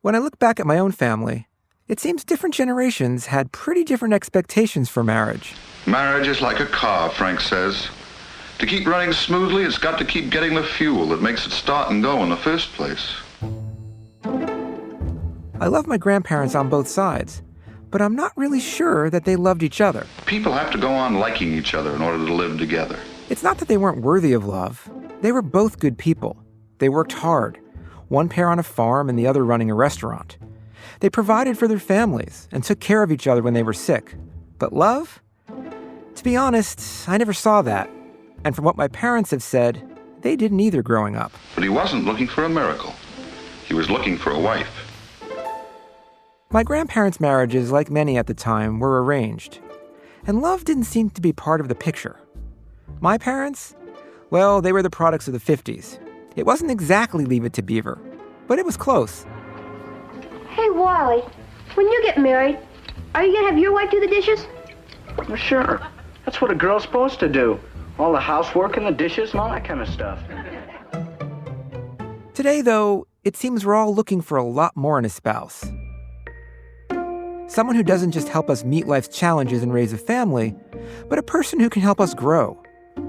When I look back at my own family, it seems different generations had pretty different expectations for marriage. Marriage is like a car, Frank says. To keep running smoothly, it's got to keep getting the fuel that makes it start and go in the first place. I love my grandparents on both sides, but I'm not really sure that they loved each other. People have to go on liking each other in order to live together. It's not that they weren't worthy of love. They were both good people. They worked hard, one pair on a farm and the other running a restaurant. They provided for their families and took care of each other when they were sick. But love? To be honest, I never saw that. And from what my parents have said, they didn't either growing up. But he wasn't looking for a miracle. He was looking for a wife. My grandparents' marriages, like many at the time, were arranged. And love didn't seem to be part of the picture. My parents? Well, they were the products of the 50s. It wasn't exactly Leave It to Beaver, but it was close. Hey, Wally, when you get married, are you going to have your wife do the dishes? Well, sure. That's what a girl's supposed to do. All the housework and the dishes and all that kind of stuff. Today, though, it seems we're all looking for a lot more in a spouse. Someone who doesn't just help us meet life's challenges and raise a family, but a person who can help us grow,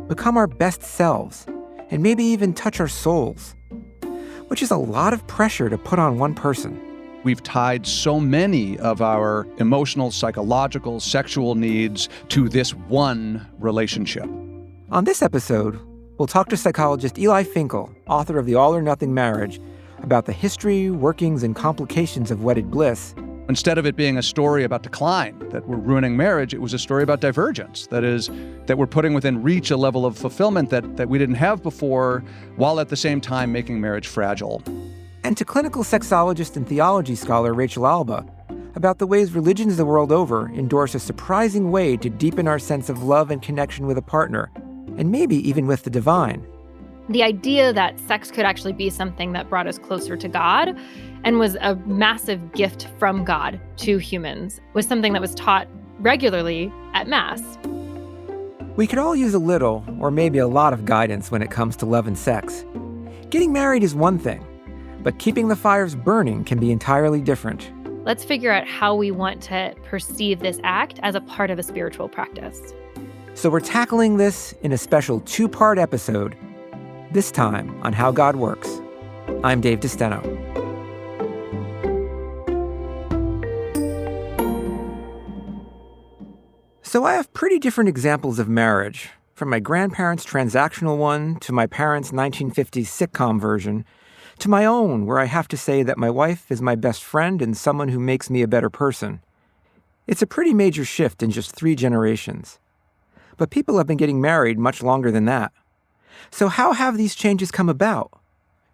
become our best selves, and maybe even touch our souls, which is a lot of pressure to put on one person. We've tied so many of our emotional, psychological, sexual needs to this one relationship. On this episode, we'll talk to psychologist Eli Finkel, author of The All or Nothing Marriage, about the history, workings, and complications of wedded bliss. Instead of it being a story about decline, that we're ruining marriage, it was a story about divergence. That is, that we're putting within reach a level of fulfillment that we didn't have before, while at the same time making marriage fragile. And to clinical sexologist and theology scholar Rachel Alba, about the ways religions the world over endorse a surprising way to deepen our sense of love and connection with a partner, and maybe even with the divine. The idea that sex could actually be something that brought us closer to God and was a massive gift from God to humans was something that was taught regularly at Mass. We could all use a little, or maybe a lot of guidance when it comes to love and sex. Getting married is one thing, but keeping the fires burning can be entirely different. Let's figure out how we want to perceive this act as a part of a spiritual practice. So we're tackling this in a special 2-part episode, this time on How God Works. I'm Dave DeSteno. So I have pretty different examples of marriage, from my grandparents' transactional one to my parents' 1950s sitcom version, to my own, where I have to say that my wife is my best friend and someone who makes me a better person. It's a pretty major shift in just 3 generations. But people have been getting married much longer than that. So how have these changes come about?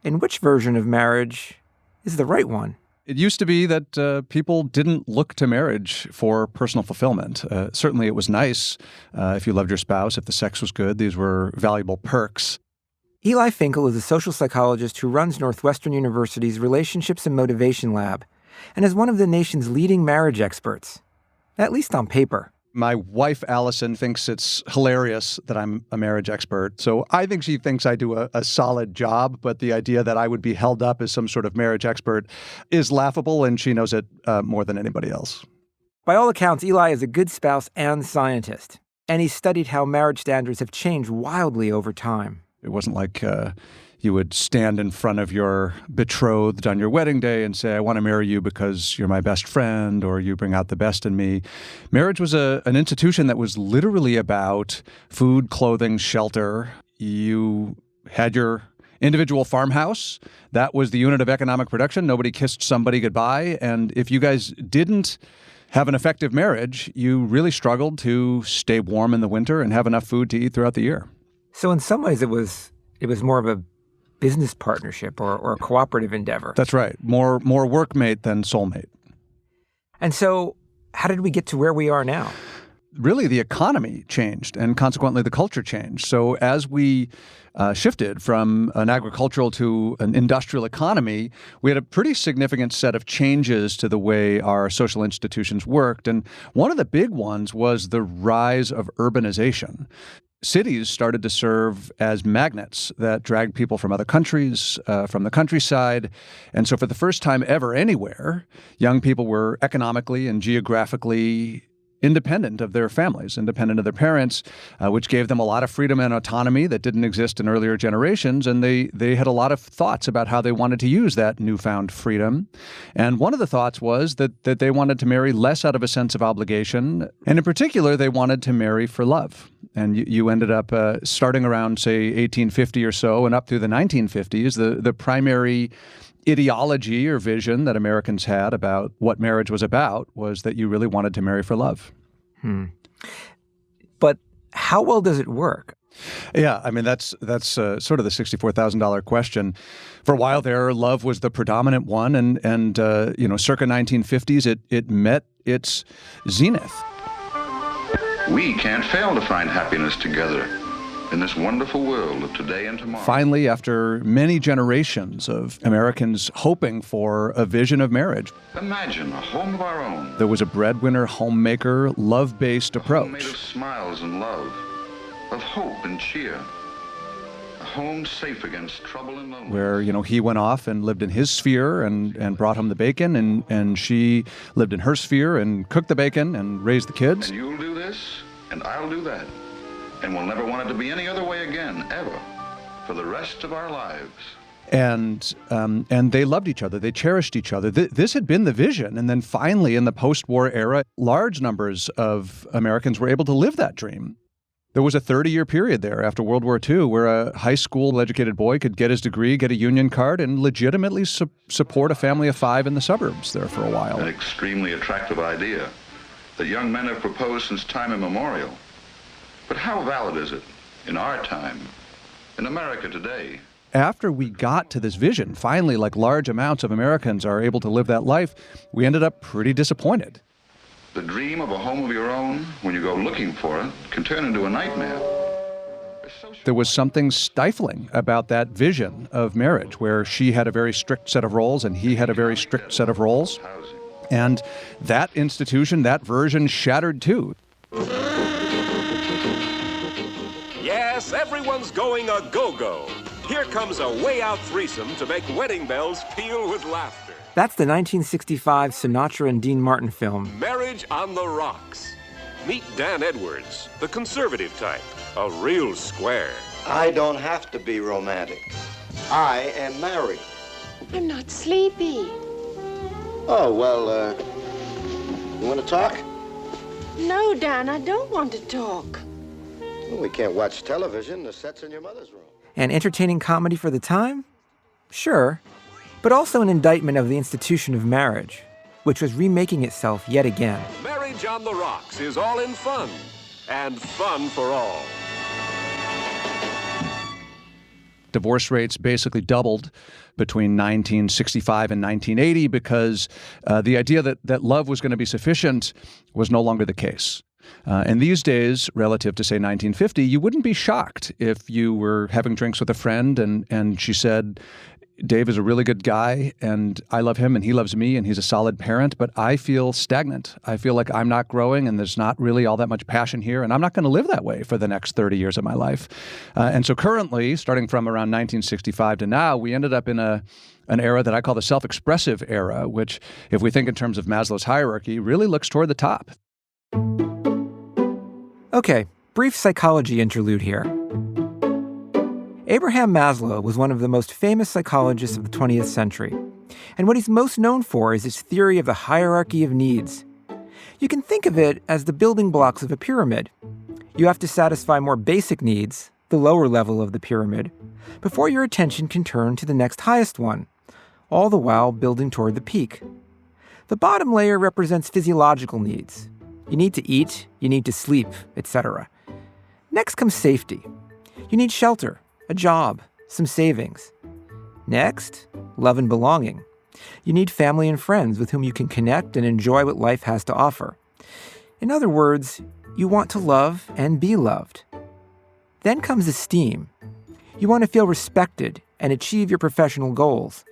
And which version of marriage is the right one? It used to be that people didn't look to marriage for personal fulfillment. Certainly it was nice if you loved your spouse, if the sex was good. These were valuable perks. Eli Finkel is a social psychologist who runs Northwestern University's Relationships and Motivation Lab and is one of the nation's leading marriage experts, at least on paper. My wife, Allison, thinks it's hilarious that I'm a marriage expert. So I think she thinks I do a solid job, but the idea that I would be held up as some sort of marriage expert is laughable, and she knows it more than anybody else. By all accounts, Eli is a good spouse and scientist, and he's studied how marriage standards have changed wildly over time. It wasn't like you would stand in front of your betrothed on your wedding day and say, I want to marry you because you're my best friend, or you bring out the best in me. Marriage was an institution that was literally about food, clothing, shelter. You had your individual farmhouse. That was the unit of economic production. Nobody kissed somebody goodbye. And if you guys didn't have an effective marriage, you really struggled to stay warm in the winter and have enough food to eat throughout the year. So in some ways, it was more of a business partnership or a cooperative endeavor. That's right. More workmate than soulmate. And so how did we get to where we are now? Really, the economy changed, and consequently the culture changed. So as we shifted from an agricultural to an industrial economy, we had a pretty significant set of changes to the way our social institutions worked. And one of the big ones was the rise of urbanization. cities started to serve as magnets that dragged people from other countries, from the countryside. And so for the first time ever anywhere, young people were economically and geographically independent of their families, independent of their parents, which gave them a lot of freedom and autonomy that didn't exist in earlier generations. And they had a lot of thoughts about how they wanted to use that newfound freedom. And one of the thoughts was that they wanted to marry less out of a sense of obligation. And in particular, they wanted to marry for love. And you ended up starting around, say, 1850 or so and up through the 1950s, the primary ideology or vision that Americans had about what marriage was about was that you really wanted to marry for love. But how well does it work? Yeah, I mean, that's sort of the $64,000 question. For a while there, love was the predominant one, and circa 1950s, it met its zenith. We can't fail to find happiness together in this wonderful world of today and tomorrow. Finally, after many generations of Americans hoping for a vision of marriage, Imagine a home of our own. there was a breadwinner, homemaker, love-based Made approach. of smiles and love, of hope and cheer. A home safe against trouble and loneliness. Where, he went off and lived in his sphere and brought home the bacon, and she lived in her sphere and cooked the bacon and raised the kids. And you'll do this, and I'll do that. And we'll never want it to be any other way again, ever, for the rest of our lives. And they loved each other. They cherished each other. This had been the vision. And then finally, in the post-war era, large numbers of Americans were able to live that dream. There was a 30-year period there after World War II where a high school-educated boy could get his degree, get a union card, and legitimately support a family of 5 in the suburbs there for a while. An extremely attractive idea that young men have proposed since time immemorial. But how valid is it in our time, in America today? After we got to this vision, finally, like large amounts of Americans are able to live that life, we ended up pretty disappointed. The dream of a home of your own, when you go looking for it, can turn into a nightmare. There was something stifling about that vision of marriage, where she had a very strict set of roles and he had a very strict set of roles. And that institution, that version, shattered too. Yes, everyone's going a go-go. Here comes a way-out threesome to make wedding bells peal with laughter. That's the 1965 Sinatra and Dean Martin film. Marriage on the Rocks. Meet Dan Edwards, the conservative type, a real square. I don't have to be romantic. I am married. I'm not sleepy. Oh, well, you want to talk? No, Dan, I don't want to talk. Well, we can't watch television. The set's in your mother's room. An entertaining comedy for the time? Sure. But also an indictment of the institution of marriage, which was remaking itself yet again. Marriage on the Rocks is all in fun, and fun for all. Divorce rates basically doubled between 1965 and 1980 because the idea that love was going to be sufficient was no longer the case. And these days, relative to, say, 1950, you wouldn't be shocked if you were having drinks with a friend and she said, Dave is a really good guy, and I love him, and he loves me, and he's a solid parent, but I feel stagnant. I feel like I'm not growing, and there's not really all that much passion here, and I'm not going to live that way for the next 30 years of my life. And so currently, starting from around 1965 to now, we ended up in an era that I call the self-expressive era, which, if we think in terms of Maslow's hierarchy, really looks toward the top. Okay, brief psychology interlude here. Abraham Maslow was one of the most famous psychologists of the 20th century, and what he's most known for is his theory of the hierarchy of needs. You can think of it as the building blocks of a pyramid. You have to satisfy more basic needs, the lower level of the pyramid, before your attention can turn to the next highest one, all the while building toward the peak. The bottom layer represents physiological needs. You need to eat, you need to sleep, etc. Next comes safety. You need shelter, a job, some savings. Next, love and belonging. You need family and friends with whom you can connect and enjoy what life has to offer. In other words, you want to love and be loved. Then comes esteem. You want to feel respected and achieve your professional goals.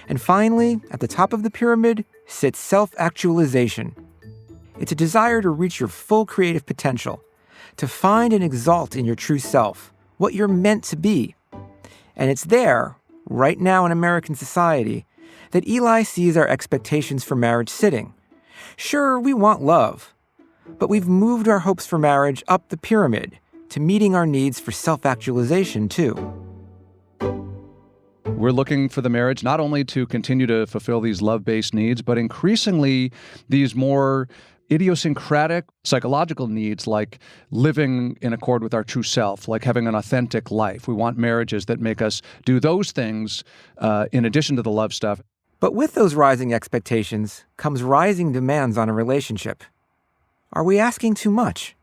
And finally, at the top of the pyramid, sits self-actualization. It's a desire to reach your full creative potential, to find and exalt in your true self, what you're meant to be. And it's there, right now in American society, that Eli sees our expectations for marriage sitting. Sure, we want love, but we've moved our hopes for marriage up the pyramid to meeting our needs for self-actualization, too. We're looking for the marriage not only to continue to fulfill these love-based needs, but increasingly these more idiosyncratic psychological needs like living in accord with our true self, like having an authentic life. We want marriages that make us do those things in addition to the love stuff. But with those rising expectations comes rising demands on a relationship. Are we asking too much?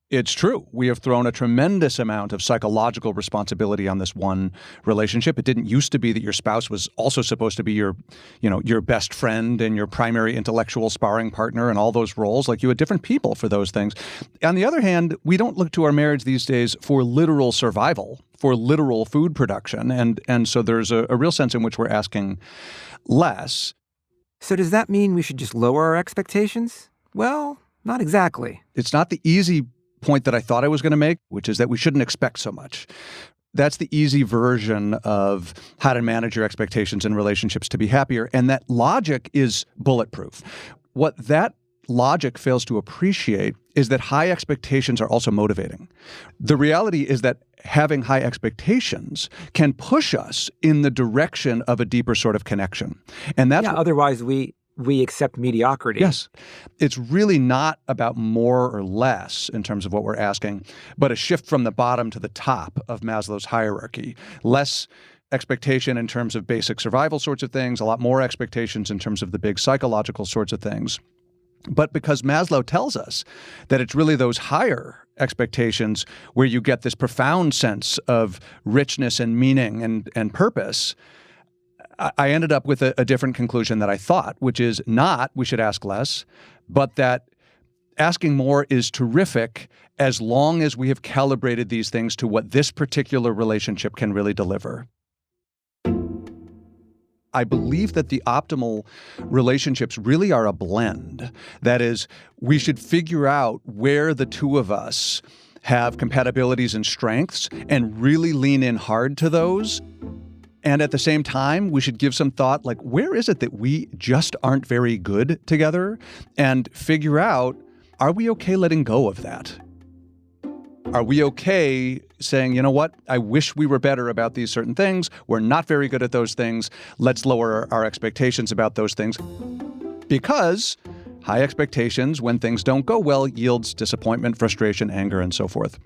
It's true. We have thrown a tremendous amount of psychological responsibility on this one relationship. It didn't used to be that your spouse was also supposed to be your best friend and your primary intellectual sparring partner and all those roles. Like, you had different people for those things. On the other hand, we don't look to our marriage these days for literal survival, for literal food production. And so there's a real sense in which we're asking less. So does that mean we should just lower our expectations? Well, not exactly. It's not the easy point that I thought I was going to make, which is that we shouldn't expect so much. That's the easy version of how to manage your expectations in relationships to be happier. And that logic is bulletproof. What that logic fails to appreciate is that high expectations are also motivating. The reality is that having high expectations can push us in the direction of a deeper sort of connection. And that's otherwise we accept mediocrity. Yes. It's really not about more or less in terms of what we're asking, but a shift from the bottom to the top of Maslow's hierarchy. Less expectation in terms of basic survival sorts of things, a lot more expectations in terms of the big psychological sorts of things. But because Maslow tells us that it's really those higher expectations where you get this profound sense of richness and meaning and purpose, I ended up with a different conclusion that I thought, which is not we should ask less, but that asking more is terrific as long as we have calibrated these things to what this particular relationship can really deliver. I believe that the optimal relationships really are a blend. That is, we should figure out where the two of us have compatibilities and strengths and really lean in hard to those. And at the same time, we should give some thought, like, where is it that we just aren't very good together? And figure out, are we okay letting go of that? Are we okay saying, you know what, I wish we were better about these certain things. We're not very good at those things. Let's lower our expectations about those things. Because high expectations, when things don't go well, yields disappointment, frustration, anger, and so forth.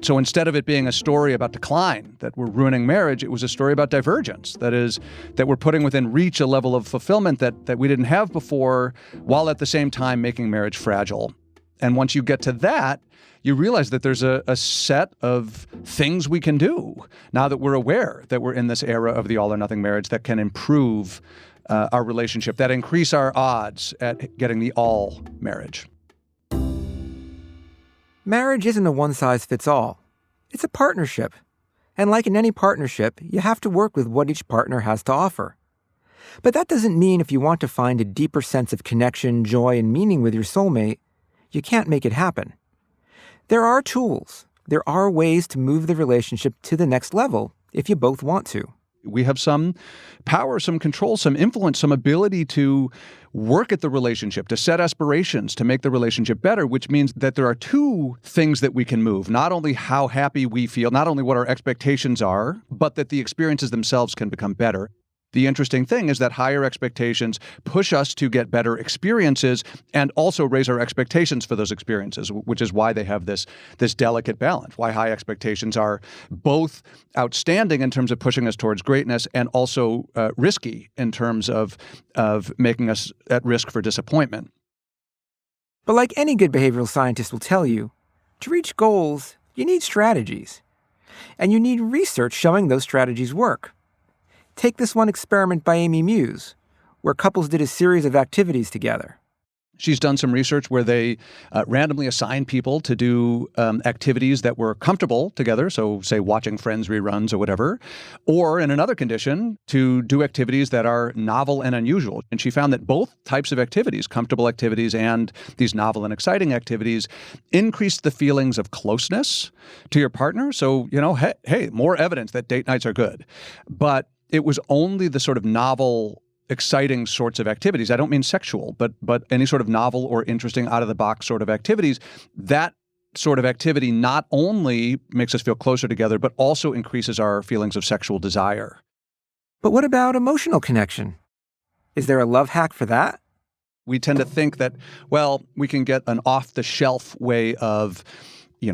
So instead of it being a story about decline, that we're ruining marriage, it was a story about divergence. That is, that we're putting within reach a level of fulfillment that we didn't have before, while at the same time making marriage fragile. And once you get to that, you realize that there's a set of things we can do now that we're aware that we're in this era of the all-or-nothing marriage that can improve our relationship, that increase our odds at getting the all marriage. Marriage isn't a one-size-fits-all. It's a partnership. And like in any partnership, you have to work with what each partner has to offer. But that doesn't mean if you want to find a deeper sense of connection, joy, and meaning with your soulmate, you can't make it happen. There are tools. There are ways to move the relationship to the next level if you both want to. We have some power, some control, some influence, some ability to work at the relationship, to set aspirations, to make the relationship better, which means that there are two things that we can move. Not only how happy we feel, not only what our expectations are, but that the experiences themselves can become better. The interesting thing is that higher expectations push us to get better experiences and also raise our expectations for those experiences, which is why they have this delicate balance, why high expectations are both outstanding in terms of pushing us towards greatness and also risky in terms of making us at risk for disappointment. But like any good behavioral scientist will tell you, to reach goals, you need strategies. And you need research showing those strategies work. Take this one experiment by Amy Muse, where couples did a series of activities together. She's done some research where they randomly assign people to do activities that were comfortable together, so say watching Friends reruns or whatever, or in another condition, to do activities that are novel and unusual. And she found that both types of activities, comfortable activities and these novel and exciting activities, increased the feelings of closeness to your partner. So, hey, more evidence that date nights are good. But it was only the sort of novel, exciting sorts of activities. I don't mean sexual, but any sort of novel or interesting out-of-the-box sort of activities. That sort of activity not only makes us feel closer together, but also increases our feelings of sexual desire. But what about emotional connection? Is there a love hack for that? We tend to think that, we can get an off-the-shelf way of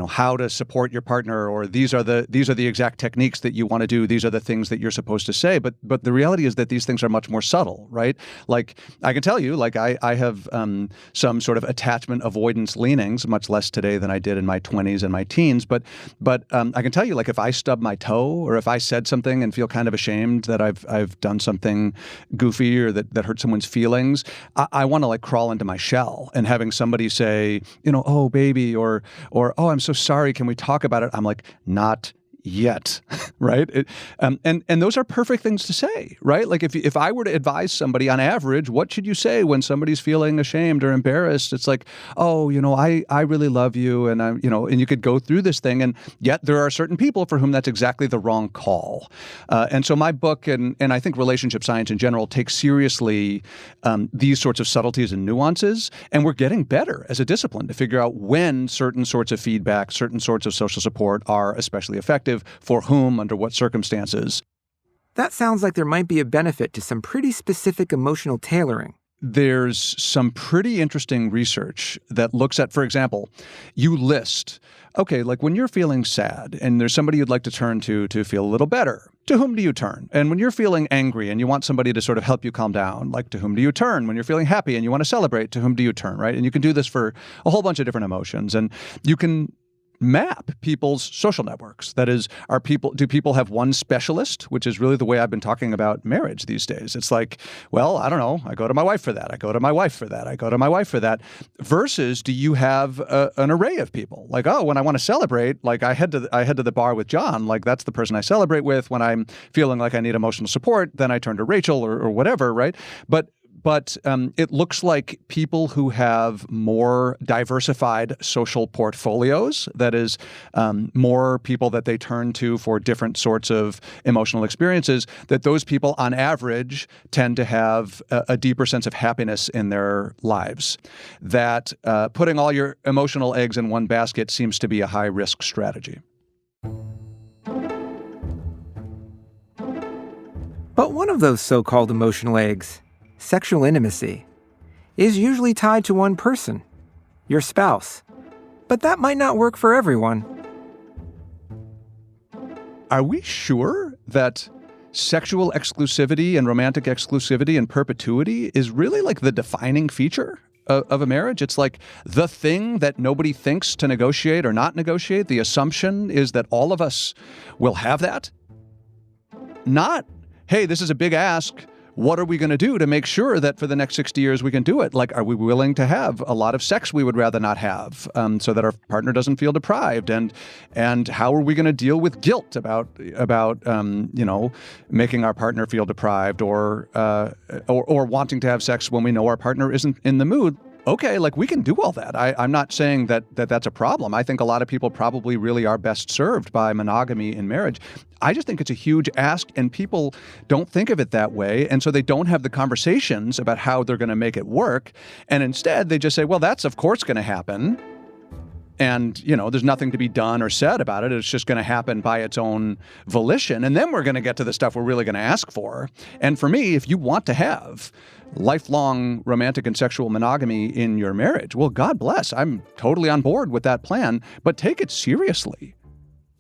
how to support your partner, or these are the exact techniques that you want to do. These are the things that you're supposed to say. But the reality is that these things are much more subtle, right? Like I can tell you, like I have some sort of attachment avoidance leanings, much less today than I did in my 20s and my teens. But I can tell you, like if I stub my toe or if I said something and feel kind of ashamed that I've done something goofy or that hurt someone's feelings, I want to like crawl into my shell. And having somebody say, oh baby, or oh, I'm so sorry, can we talk about it? I'm like, not yet, right? And those are perfect things to say, right? Like if I were to advise somebody on average, what should you say when somebody's feeling ashamed or embarrassed? It's like, oh, I really love you, and and you could go through this thing, and yet there are certain people for whom that's exactly the wrong call. And so my book and I think relationship science in general takes seriously these sorts of subtleties and nuances, and we're getting better as a discipline to figure out when certain sorts of feedback, certain sorts of social support are especially effective, for whom, under what circumstances. That sounds like there might be a benefit to some pretty specific emotional tailoring. There's some pretty interesting research that looks at, for example, you list, okay, like when you're feeling sad and there's somebody you'd like to turn to feel a little better, to whom do you turn? And when you're feeling angry and you want somebody to sort of help you calm down, like to whom do you turn? When you're feeling happy and you want to celebrate, to whom do you turn, right? And you can do this for a whole bunch of different emotions. And you can map people's social networks. That is, do people have one specialist, which is really the way I've been talking about marriage these days. It's like, well, I don't know, I go to my wife for that, I go to my wife for that, I go to my wife for that, versus do you have an array of people? Like, oh, when I want to celebrate, like I head to the bar with John, like that's the person I celebrate with. When I'm feeling like I need emotional support, then I turn to Rachel or whatever, right? But it looks like people who have more diversified social portfolios, that is, more people that they turn to for different sorts of emotional experiences, that those people on average tend to have a deeper sense of happiness in their lives. That putting all your emotional eggs in one basket seems to be a high-risk strategy. But one of those so-called emotional eggs, sexual intimacy, is usually tied to one person, your spouse. But that might not work for everyone. Are we sure that sexual exclusivity and romantic exclusivity and perpetuity is really like the defining feature of a marriage? It's like the thing that nobody thinks to negotiate or not negotiate. The assumption is that all of us will have that. Not, hey, this is a big ask. What are we going to do to make sure that for the next 60 years we can do it? Like, are we willing to have a lot of sex we would rather not have, so that our partner doesn't feel deprived? And how are we going to deal with guilt about making our partner feel deprived or wanting to have sex when we know our partner isn't in the mood? Okay, like we can do all that. I'm not saying that that's a problem. I think a lot of people probably really are best served by monogamy in marriage. I just think it's a huge ask, and people don't think of it that way, and so they don't have the conversations about how they're going to make it work, and instead they just say, well, that's of course going to happen, and there's nothing to be done or said about it. It's just going to happen by its own volition, and then we're going to get to the stuff we're really going to ask for. And for me, if you want to have lifelong romantic and sexual monogamy in your marriage, well, God bless. I'm totally on board with that plan, but take it seriously.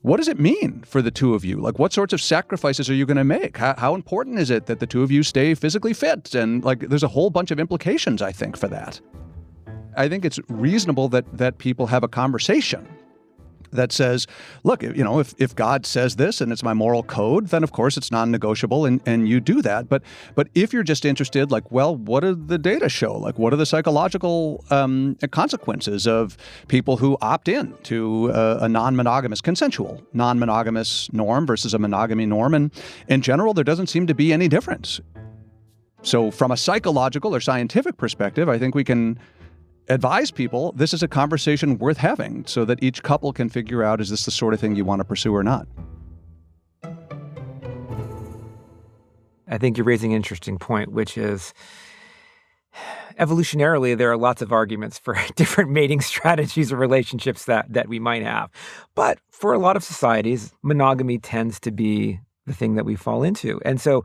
What does it mean for the two of you? Like, what sorts of sacrifices are you going to make? How important is it that the two of you stay physically fit? And like, there's a whole bunch of implications, I think, for that. I think it's reasonable that people have a conversation that says, look, if God says this and it's my moral code, then of course it's non-negotiable and you do that. But if you're just interested, like, well, what do the data show? Like, what are the psychological consequences of people who opt in to a non-monogamous, consensual, non-monogamous norm versus a monogamy norm? And in general, there doesn't seem to be any difference. So from a psychological or scientific perspective, I think we can advise people this is a conversation worth having so that each couple can figure out, is this the sort of thing you want to pursue or not? I think you're raising an interesting point, which is evolutionarily, there are lots of arguments for different mating strategies or relationships that we might have. But for a lot of societies, monogamy tends to be the thing that we fall into. And so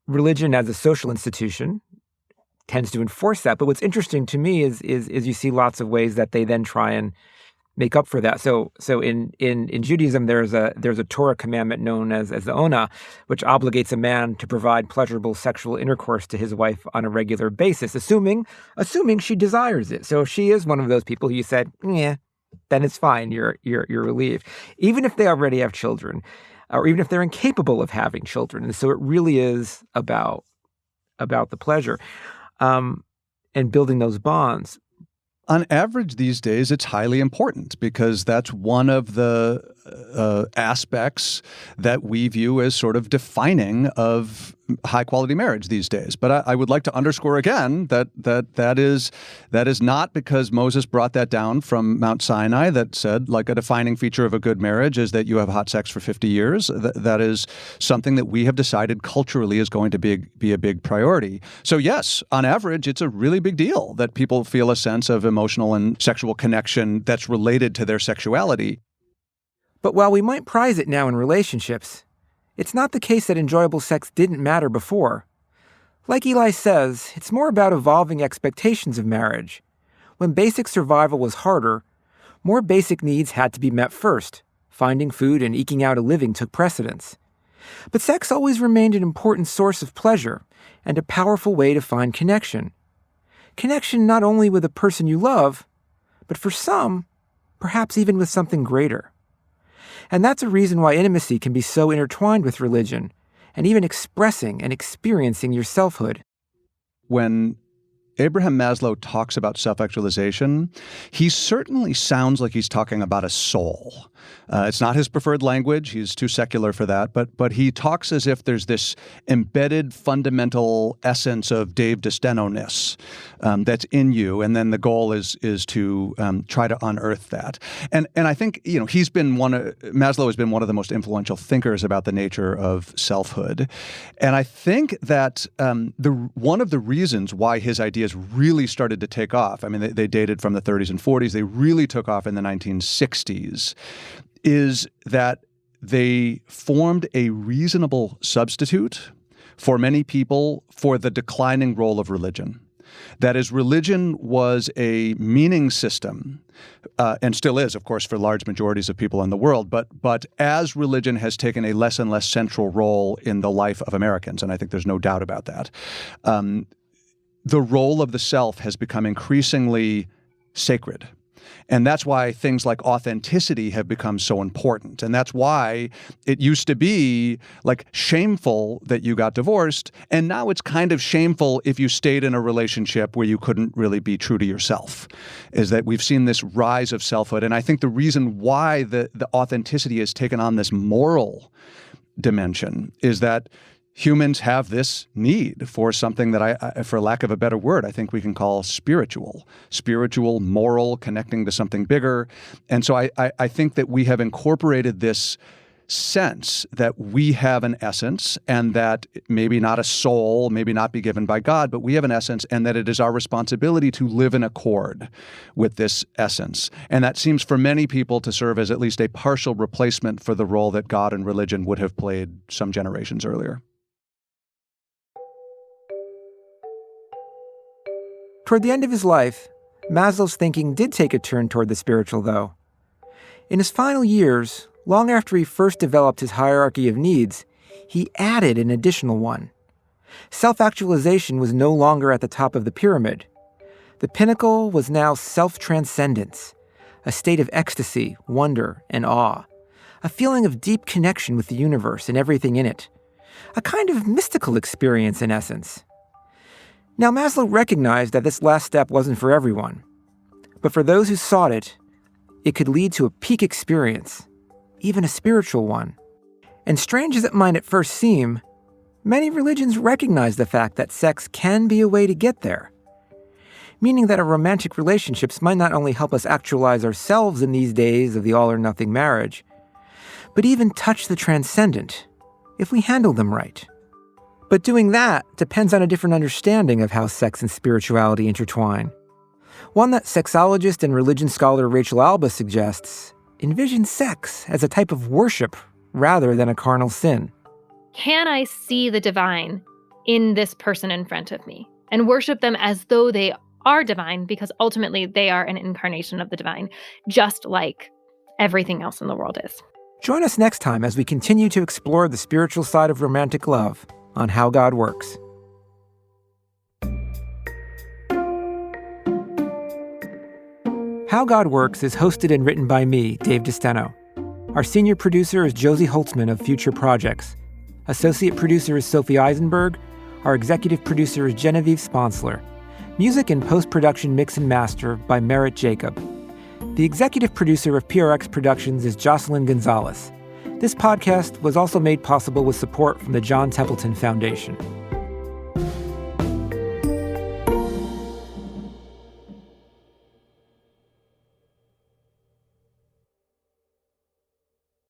religion as a social institution tends to enforce that. But what's interesting to me is you see lots of ways that they then try and make up for that. So in Judaism, there's a Torah commandment known as the Ona, which obligates a man to provide pleasurable sexual intercourse to his wife on a regular basis, assuming she desires it. So if she is one of those people who you said, yeah, then it's fine. You're relieved, even if they already have children, or even if they're incapable of having children. And so it really is about the pleasure. And building those bonds. On average these days, it's highly important because that's one of the aspects that we view as sort of defining of high-quality marriage these days. But I would like to underscore again that is not because Moses brought that down from Mount Sinai that said, like, a defining feature of a good marriage is that you have hot sex for 50 years. That is something that we have decided culturally is going to be a big priority. So yes, on average, it's a really big deal that people feel a sense of emotional and sexual connection that's related to their sexuality. But while we might prize it now in relationships, it's not the case that enjoyable sex didn't matter before. Like Eli says, it's more about evolving expectations of marriage. When basic survival was harder, more basic needs had to be met first. Finding food and eking out a living took precedence. But sex always remained an important source of pleasure and a powerful way to find connection. Connection not only with a person you love, but for some, perhaps even with something greater. And that's a reason why intimacy can be so intertwined with religion, and even expressing and experiencing your selfhood. When Abraham Maslow talks about self-actualization, he certainly sounds like he's talking about a soul. It's not his preferred language. He's too secular for that. But he talks as if there's this embedded fundamental essence of Dave Desteno-ness that's in you, and then the goal is to try to unearth that. And I think Maslow has been one of the most influential thinkers about the nature of selfhood. And I think that one of the reasons why his ideas really started to take off, I mean, they dated from the 30s and 40s, they really took off in the 1960s, is that they formed a reasonable substitute for many people for the declining role of religion. That is, religion was a meaning system, and still is, of course, for large majorities of people in the world, but as religion has taken a less and less central role in the life of Americans, and I think there's no doubt about that, the role of the self has become increasingly sacred. And that's why things like authenticity have become so important. And that's why it used to be like shameful that you got divorced. And now it's kind of shameful if you stayed in a relationship where you couldn't really be true to yourself, is that we've seen this rise of selfhood. And I think the reason why the authenticity has taken on this moral dimension is that humans have this need for something that I, for lack of a better word, I think we can call spiritual, moral, connecting to something bigger. And so I think that we have incorporated this sense that we have an essence and that maybe not a soul, maybe not be given by God, but we have an essence and that it is our responsibility to live in accord with this essence. And that seems for many people to serve as at least a partial replacement for the role that God and religion would have played some generations earlier. Toward the end of his life, Maslow's thinking did take a turn toward the spiritual, though. In his final years, long after he first developed his hierarchy of needs, he added an additional one. Self-actualization was no longer at the top of the pyramid. The pinnacle was now self-transcendence, a state of ecstasy, wonder, and awe, a feeling of deep connection with the universe and everything in it, a kind of mystical experience in essence. Now, Maslow recognized that this last step wasn't for everyone, but for those who sought it, it could lead to a peak experience, even a spiritual one. And strange as it might at first seem, many religions recognize the fact that sex can be a way to get there, meaning that our romantic relationships might not only help us actualize ourselves in these days of the all-or-nothing marriage, but even touch the transcendent, if we handle them right. But doing that depends on a different understanding of how sex and spirituality intertwine. One that sexologist and religion scholar Rachel Alba suggests envisions sex as a type of worship rather than a carnal sin. Can I see the divine in this person in front of me and worship them as though they are divine, because ultimately they are an incarnation of the divine, just like everything else in the world is. Join us next time as we continue to explore the spiritual side of romantic love on How God Works. How God Works is hosted and written by me, Dave DeSteno. Our senior producer is Josie Holtzman of Future Projects. Associate producer is Sophie Eisenberg. Our executive producer is Genevieve Sponsler. Music and post-production mix and master by Merritt Jacob. The executive producer of PRX Productions is Jocelyn Gonzalez. This podcast was also made possible with support from the John Templeton Foundation.